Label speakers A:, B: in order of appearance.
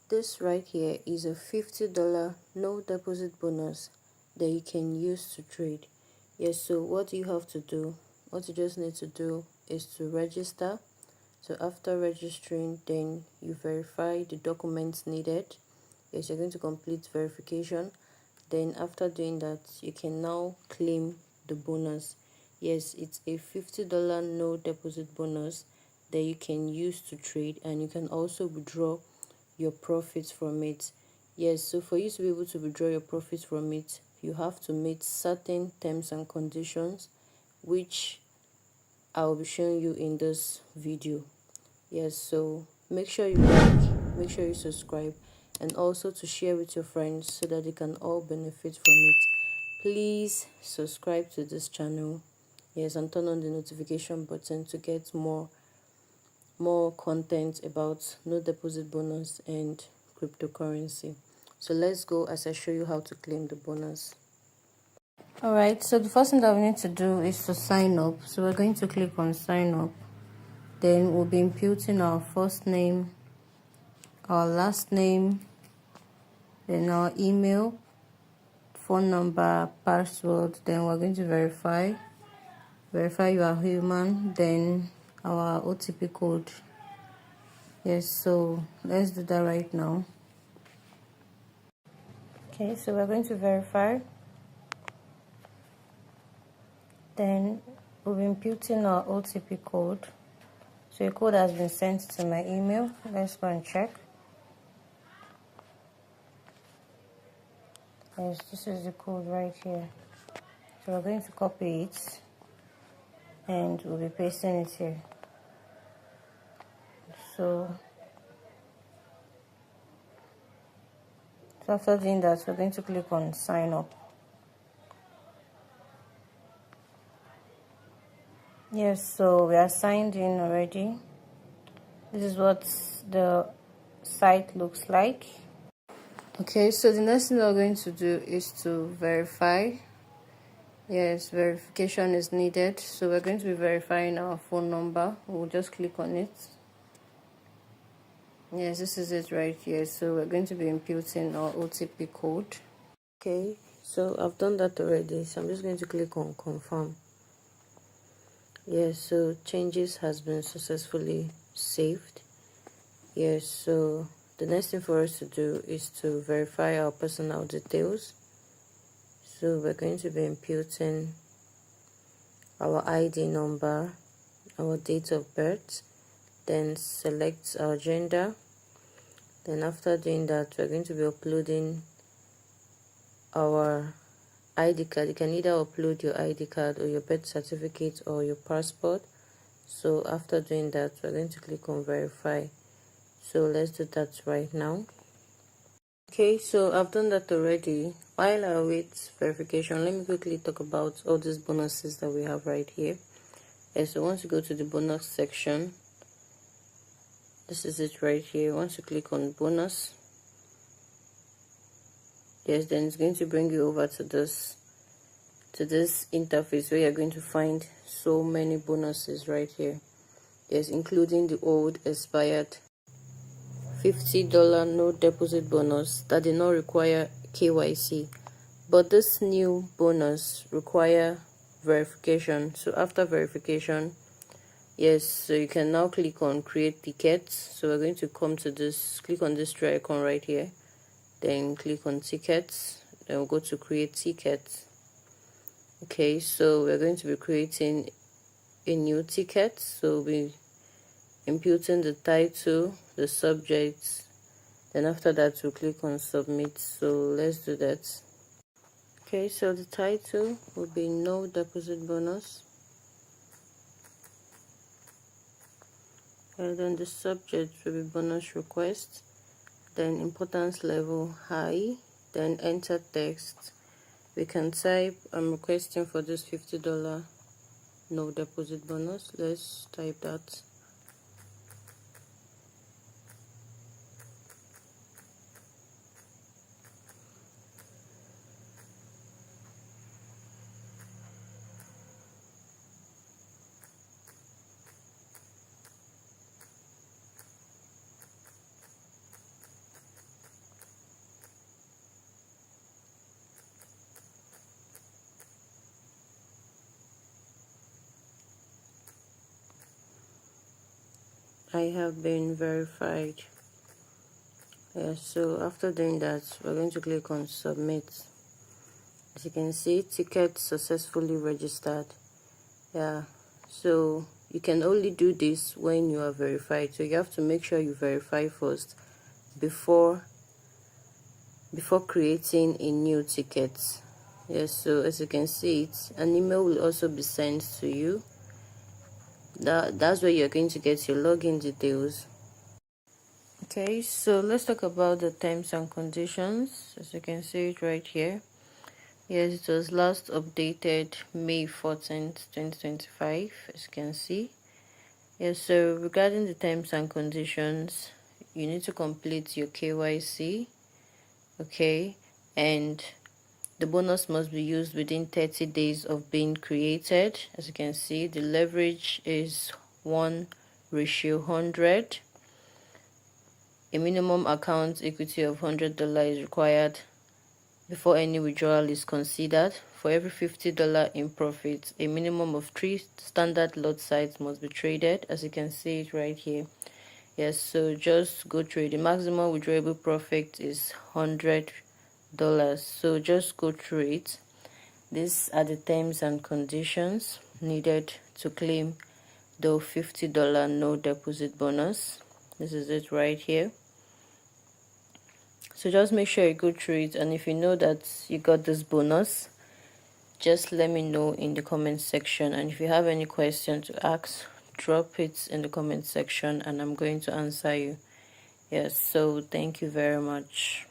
A: This right here is a $50 no deposit bonus that you can use to trade. Yes, so what you have to do, what you just need to do is to register. So after registering, then you verify the documents needed. Yes, you're going to complete verification. Then after doing that, you can now claim the bonus. Yes, it's a $50 no deposit bonus that you can use to trade, and you can also withdraw your profits from it. Yes, so for you to be able to withdraw your profits from it, you have to meet certain terms and conditions, which I will be showing you in this video. Yes, so make sure you like, make sure you subscribe, and also to share with your friends so that they can all benefit from it. Please subscribe to this channel. Yes, and turn on the notification button to get more content about no deposit bonus and cryptocurrency. So let's go as I show you how to claim the bonus. Alright, so the first thing that we need to do is to sign up. So we're going to click on sign up. Then we'll be imputing our first name, our last name, then our email, phone number, password. Then we're going to verify you are human, then our OTP code. Yes, so let's do that right now. Okay, so we're going to verify. Then we'll be imputing our OTP code. So a code has been sent to my email. Let's go and check. Yes, this is the code right here. So we're going to copy it and we'll be pasting it here. So after doing that, we're going to click on sign up. Yes, so we are signed in already. This is what the site looks like. Okay, so the next thing we're going to do is to verify. Yes, verification is needed. So we're going to be verifying our phone number. We'll just click on it. Yes, this is it right here. So we're going to be imputing our OTP code. Okay, so I've done that already. So I'm just going to click on confirm. Yes, so changes has been successfully saved. Yes, so the next thing for us to do is to verify our personal details. So we're going to be imputing our ID number, our date of birth, then select our gender. Then after doing that, we're going to be uploading our ID card. You can either upload your ID card or your birth certificate or your passport. So after doing that, we're going to click on verify. So let's do that right now. Okay, so I've done that already. While I await verification, let me quickly talk about all these bonuses that we have right here. Okay, so once you go to the bonus section, this is it right here. Once you click on bonus, yes, then it's going to bring you over to this interface where you're going to find so many bonuses right here. Yes, including the old expired $50 no deposit bonus that did not require KYC, but this new bonus require verification. So after verification, yes, so you can now click on create tickets. So we're going to come to this, click on this tray icon right here, then click on tickets, then we'll go to create tickets. Okay, so we're going to be creating a new ticket. So we'll be imputing the title, the subject, then after that we'll click on submit. So let's do that. Okay, so the title will be no deposit bonus, and then the subject will be bonus request, then importance level high, then enter text. We can type I'm requesting for this $50 no deposit bonus. Let's type that. I have been verified. So after doing that, we're going to click on submit. As you can see, ticket successfully registered. So you can only do this when you are verified, so you have to make sure you verify first before creating a new ticket. So as you can see, an email will also be sent to you. That's where you're going to get your login details. Okay, so let's talk about the terms and conditions. As you can see it right here. Yes, it was last updated May 14th, 2025, as you can see. Yes, so regarding the terms and conditions, you need to complete your KYC, okay, and the bonus must be used within 30 days of being created. As you can see, the leverage is 1:100. A minimum account equity of $100 is required before any withdrawal is considered. For every $50 in profit, a minimum of 3 standard lot size must be traded, as you can see it right here. Yes, so just go through it. The maximum withdrawable profit is $100, so just go through it. These are the terms and conditions needed to claim the $50 no deposit bonus. This is it right here. So just make sure you go through it, and if you know that you got this bonus, just let me know in the comment section. And if you have any question to ask, drop it in the comment section and I'm going to answer you. Yes, so thank you very much.